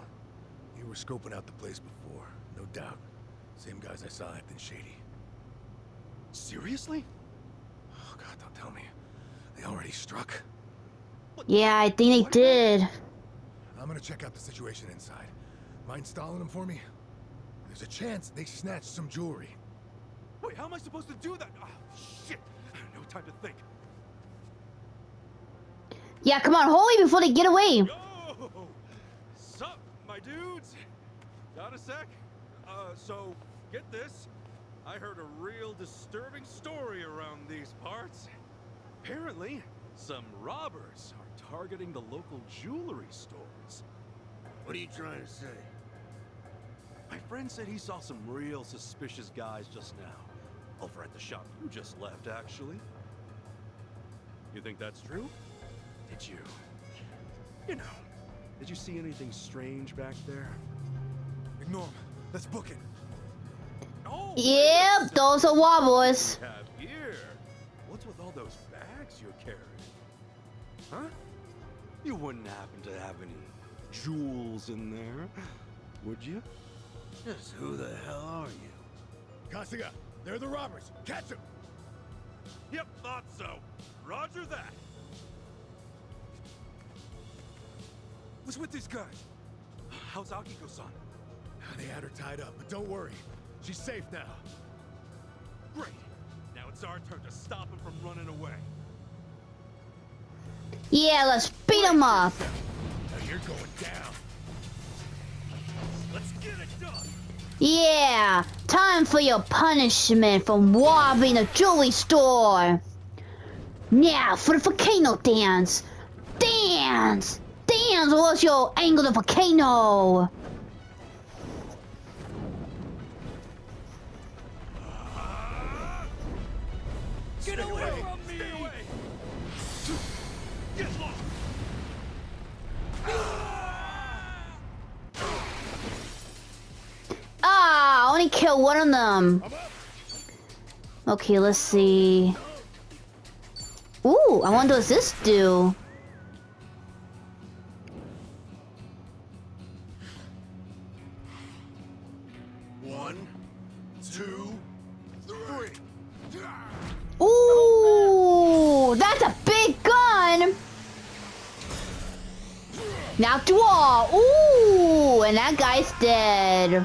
You were scoping out the place before, no doubt. Same guys I saw acting shady. Seriously? Oh god, don't tell me. They already struck? Yeah, I think they did. I'm gonna check out the situation inside. Mind stalling them for me? There's a chance they snatched some jewelry. Wait, how am I supposed to do that? Oh, shit. No time to think. Yeah, come on, hurry before they get away. Yo! Sup, my dudes? Got a sec? So, get this. I heard a real disturbing story around these parts. Apparently, some robbers are targeting the local jewelry stores. What are you trying to say? My friend said he saw some real suspicious guys just now. Over at the shop you just left, actually. You think that's true? Did you? You know, did you see anything strange back there? Ignore 'em. Let's book it. Oh, Yep, those are wobblers. we have here? What's with all those bags you're carrying? Huh? You wouldn't happen to have any jewels in there, would you? Just who the hell are you? Kasuga, they're the robbers. Catch them! Yep, thought so. Roger that. What's with these guys? How's Akiko-san? They had her tied up, but don't worry. She's safe now. Great. Now it's our turn to stop him from running away. Yeah, let's beat them up. Now you're going down. Let's get it done. Yeah, time for your punishment for robbing a jewelry store. Now for the volcano dance. Dance! Dance, what's your angle of the volcano? Get away from me! Stay away! Get lost! Ah, only kill one of them. Okay, let's see. Ooh, I wonder what this do. One, two, three. Ooh, that's a big gun. Knocked wall. Ooh, and that guy's dead.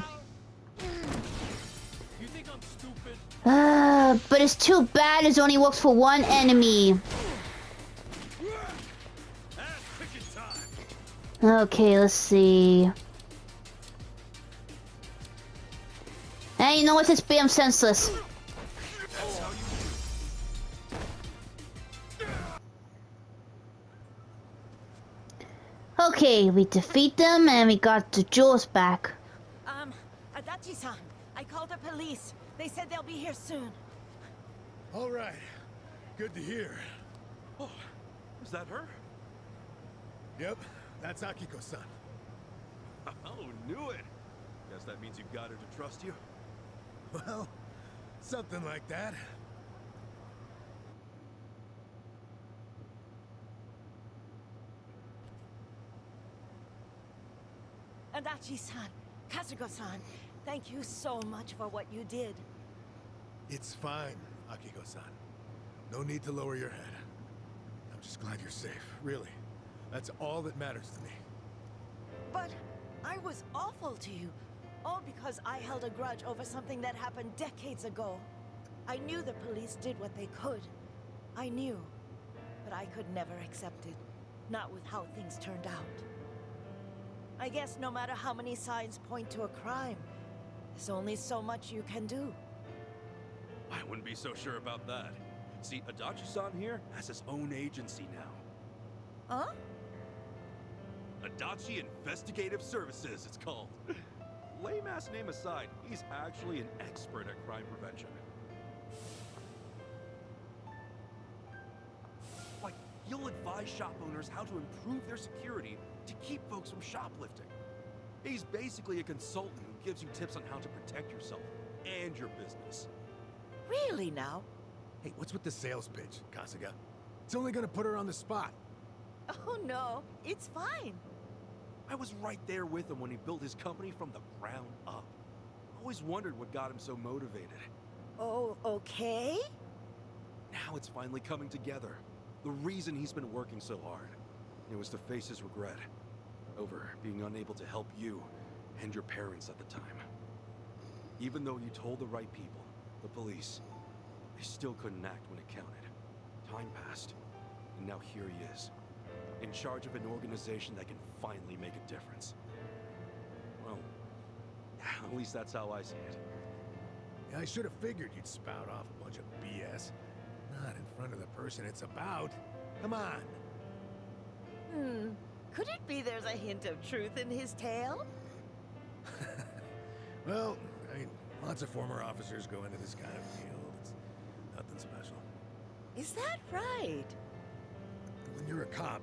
You think I'm stupid? But it's too bad it only works for one enemy. Ass picking time! Okay, let's see. Hey, you know what? This BM senseless. That's how you Okay, we defeat them and we got the jewels back. Adachi-san, I called the police. They said they'll be here soon. All right. Good to hear. Oh, is that her? Yep, that's Akiko-san. Oh, knew it. Guess that means you've got her to trust you. Well, something like that. Adachi-san, Kasuga-san, thank you so much for what you did. It's fine, Akiko-san. No need to lower your head. I'm just glad you're safe, really. That's all that matters to me. But I was awful to you. All because I held a grudge over something that happened decades ago. I knew the police did what they could. I knew. But I could never accept it. Not with how things turned out. I guess no matter how many signs point to a crime, there's only so much you can do. I wouldn't be so sure about that. See, Adachi-san here has his own agency now. Huh? Adachi Investigative Services, it's called. Lame-ass name aside, he's actually an expert at crime prevention. Like, he'll advise shop owners how to improve their security to keep folks from shoplifting. He's basically a consultant who gives you tips on how to protect yourself and your business. Really now? Hey, what's with the sales pitch, Kasuga? It's only gonna put her on the spot. Oh no, it's fine. I was right there with him when he built his company from the ground up. Always wondered what got him so motivated. Oh, okay? Now it's finally coming together. The reason he's been working so hard. It was to face his regret over being unable to help you and your parents at the time. Even though you told the right people, the police, they still couldn't act when it counted. Time passed, and now here he is, in charge of an organization that can finally make a difference. Well, at least that's how I see it. Yeah, I should have figured you'd spout off a bunch of BS. Not in front of the person it's about. Come on. Could it be there's a hint of truth in his tale? Well, I mean, lots of former officers go into this kind of field. It's nothing special. Is that right? When you're a cop,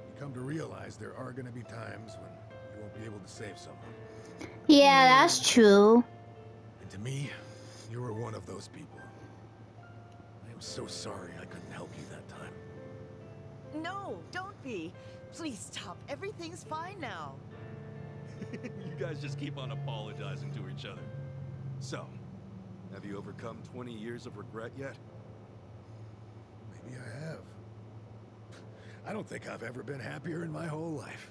you come to realize there are going to be times when you won't be able to save someone. Yeah, that's true. And to me, you were one of those people. I am so sorry I couldn't help you that time. No, don't be. Please stop. Everything's fine now. You guys just keep on apologizing to each other. So, have you overcome 20 years of regret yet? Maybe I have. I don't think I've ever been happier in my whole life.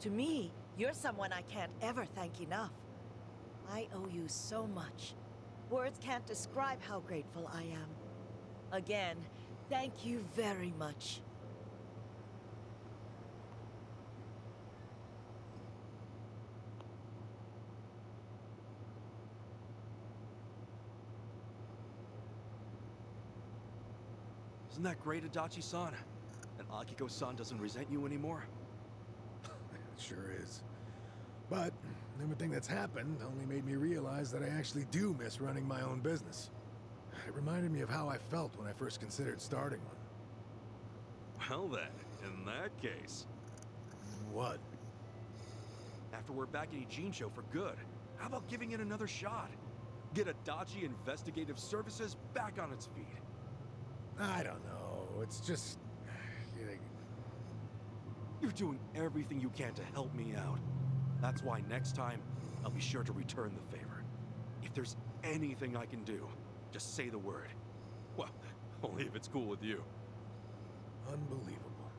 To me, you're someone I can't ever thank enough. I owe you so much. Words can't describe how grateful I am. Again, thank you very much. Isn't that great, Adachi-san? And Akiko-san doesn't resent you anymore? It sure is. But everything that's happened only made me realize that I actually do miss running my own business. It reminded me of how I felt when I first considered starting one. Well then, in that case... What? After we're back at Ijincho for good, how about giving it another shot? Get Adachi Investigative Services back on its feet. I don't know. It's just... You're doing everything you can to help me out. That's why next time, I'll be sure to return the favor. If there's anything I can do, just say the word. Well, only if it's cool with you. Unbelievable.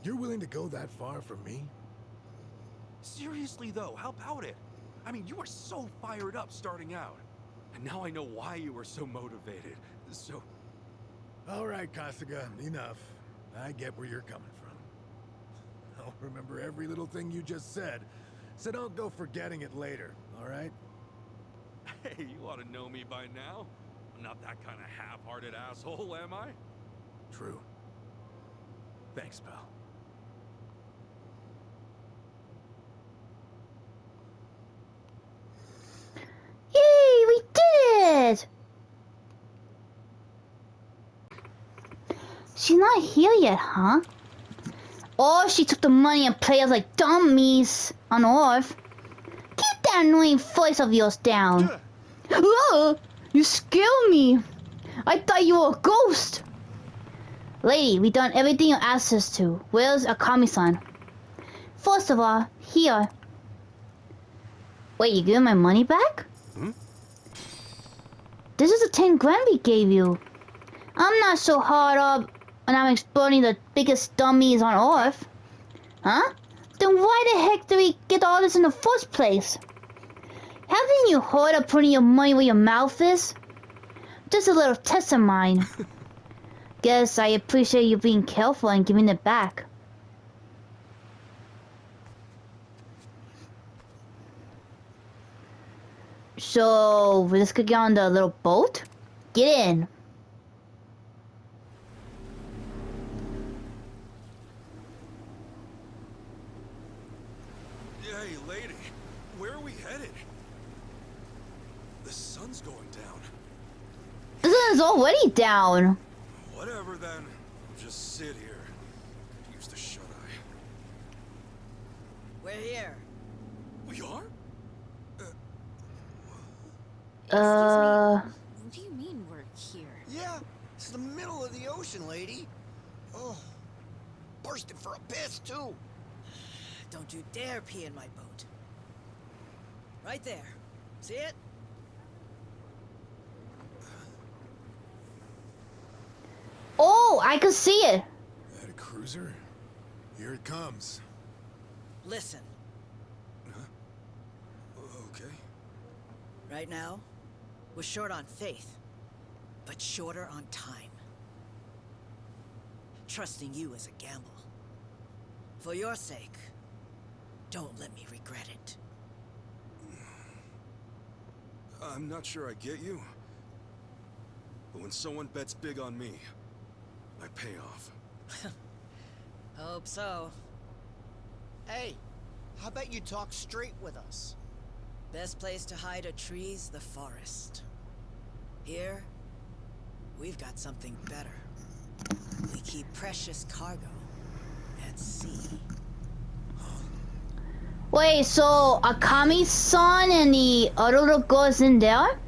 You're willing to go that far for me? Seriously though, how about it? I mean, you were so fired up starting out. And now I know why you were so motivated. So... All right, Kasuga, enough. I get where you're coming from. I'll remember every little thing you just said, so don't go forgetting it later, all right? Hey, you ought to know me by now. I'm not that kind of half-hearted asshole, am I? True. Thanks, pal. Yay, we did it! She's not here yet, huh? Or she took the money and played us like dummies on Earth. Keep that annoying voice of yours down. Oh, you scared me. I thought you were a ghost. Lady, we done everything you asked us to. Where's Akami-san? First of all, here. Wait, you giving my money back? Hmm? This is the 10 grand we gave you. I'm not so hard up when I'm exploring the biggest dummies on Earth. Huh? Then why the heck did we get all this in the first place? Haven't you heard of putting your money where your mouth is? Just a little test of mine. Guess I appreciate you being careful and giving it back. So, let's go get on the little boat? Get in. Hey, lady, where are we headed? The sun's going down. The sun is already down. Whatever then. I'll just sit here. Use the shut-eye. We're here. We are? What do you mean we're here? Yeah, it's the middle of the ocean, lady. Oh, bursting for a piss, too. Don't you dare pee in my boat. Right there. See it? Oh, I can see it. That a cruiser? Here it comes. Listen, Okay. right now, we're short on faith, but shorter on time. Trusting you is a gamble. For your sake, don't let me regret it. I'm not sure I get you. But when someone bets big on me, I pay off. Hope so. Hey, how about you talk straight with us? Best place to hide a tree's the forest. Here, we've got something better. We keep precious cargo at sea. Wait, so Akami's son and the other little girl's in there?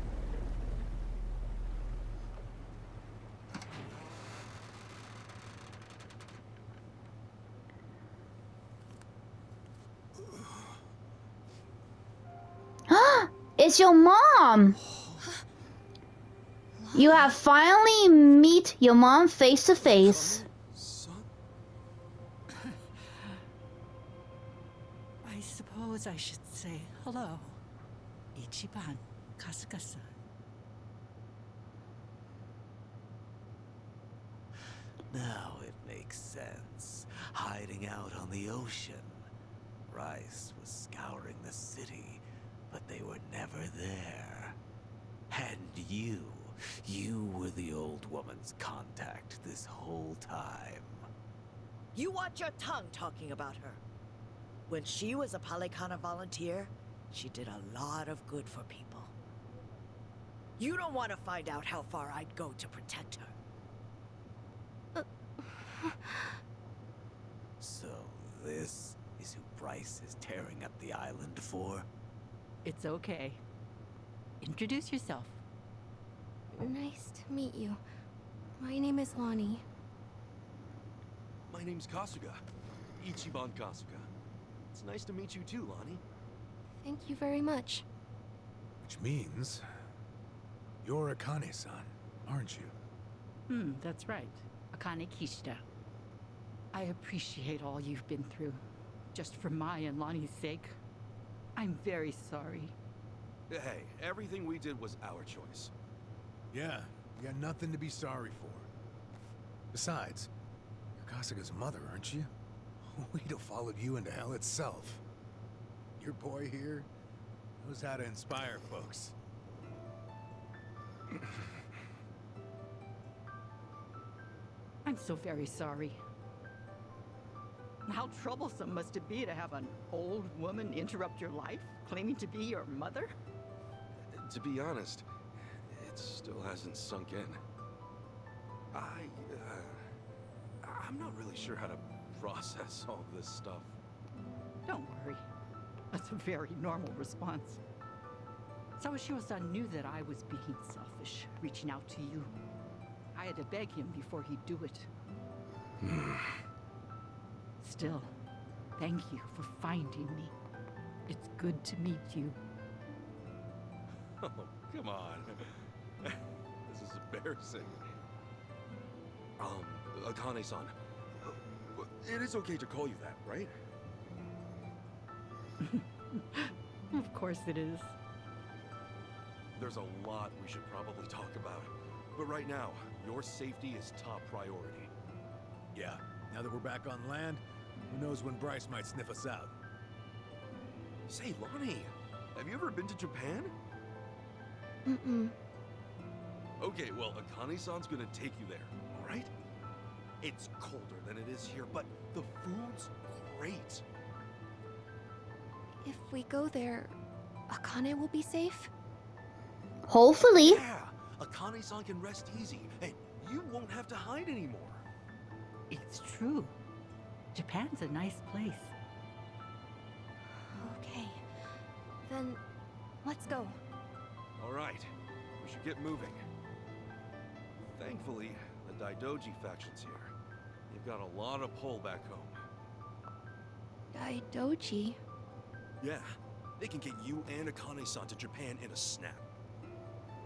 It's your mom! You have finally meet your mom face to face. Son? I suppose I should say hello. Ichiban, Kasuga-san. Now it makes sense. Hiding out on the ocean. Rice was scouring the city, but they were never there. And you were the old woman's contact this whole time. You watch your tongue talking about her. When she was a Palikana volunteer, she did a lot of good for people. You don't want to find out how far I'd go to protect her. So this is who Bryce is tearing up the island for? It's okay. Introduce yourself. Nice to meet you. My name is Lonnie. My name's Kasuga. Ichiban Kasuga. It's nice to meet you too, Lonnie. Thank you very much. Which means you're Akane-san, aren't you? That's right. Akane Kishida. I appreciate all you've been through. Just for my and Lonnie's sake. I'm very sorry. Hey, everything we did was our choice. Yeah, you got nothing to be sorry for. Besides, you're Kasuga's mother, aren't you? We'd have followed you into hell itself. Your boy here knows how to inspire folks. I'm so very sorry. How troublesome must it be to have an old woman interrupt your life, claiming to be your mother? To be honest, it still hasn't sunk in. I'm not really sure how to process all this stuff. Don't worry. That's a very normal response. Sawashiro-san knew that I was being selfish, reaching out to you. I had to beg him before he'd do it. Still, thank you for finding me. It's good to meet you. Oh, come on. This is embarrassing. Akane-san, it is okay to call you that, right? Of course it is. There's a lot we should probably talk about. But right now, your safety is top priority. Yeah, now that we're back on land, who knows when Bryce might sniff us out. Say, Lonnie, have you ever been to Japan? Mm-mm. Okay, well, Akane-san's gonna take you there, alright? It's colder than it is here, but the food's great. If we go there, Akane will be safe? Hopefully. Yeah, Akane-san can rest easy, and you won't have to hide anymore. It's true. Japan's a nice place. Okay. Then, let's go. Alright, we should get moving. Thankfully, the Daidoji faction's here. They've got a lot of pull back home. Daidoji. Yeah, they can get you and Akane-san to Japan in a snap.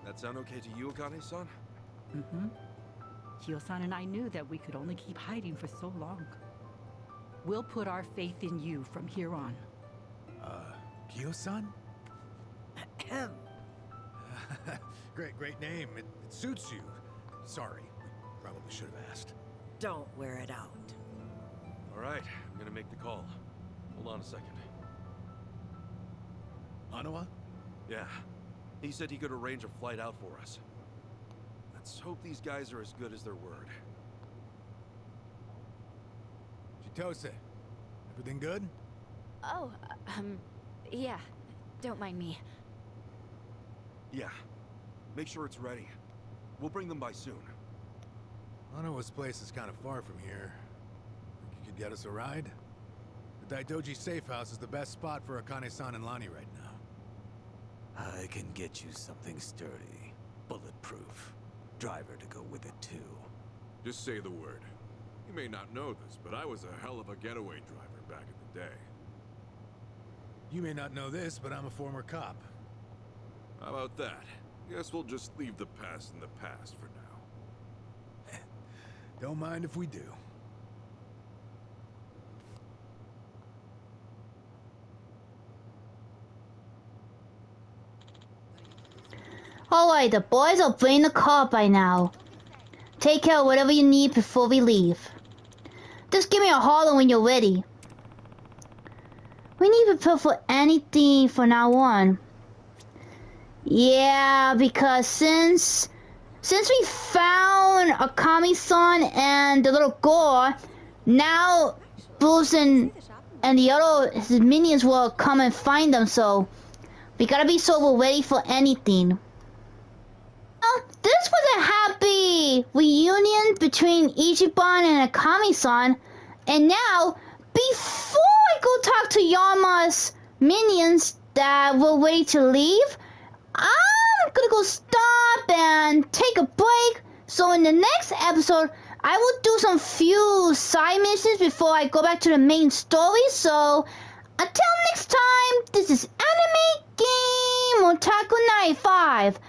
That sound okay to you, Akane-san? Mm-hmm. Kyo-san and I knew that we could only keep hiding for so long. We'll put our faith in you from here on. Kyo-san? Great name. It suits you. Sorry, we probably should have asked. Don't wear it out. All right, I'm gonna make the call. Hold on a second. Hanawa? Yeah, he said he could arrange a flight out for us. Let's hope these guys are as good as their word. Chitose, everything good? Oh, yeah. Don't mind me. Yeah, make sure it's ready. We'll bring them by soon. Hanawa's place is kind of far from here. Think you could get us a ride? The Daidoji safe house is the best spot for Akane-san and Lani right now. I can get you something sturdy, bulletproof. Driver to go with it too. Just say the word. You may not know this, but I was a hell of a getaway driver back in the day. You may not know this, but I'm a former cop. How about that? Guess we'll just leave the past in the past for now. Don't mind if we do. Alright, the boys will bring the car by now. Take care of whatever you need before we leave. Just give me a holler when you're ready. We need to prepare for anything from now on. Yeah, because since we found Akami-san and the little girl, now Bruce and the other his minions will come and find them, so we gotta be so we're ready for anything. This was a happy reunion between Ichiban and Akami-san, and now, before I go talk to Yama's minions that were ready to leave, I'm gonna go stop and take a break. So in the next episode, I will do some few side missions before I go back to the main story. So until next time, this is Anime Game Otaku 95.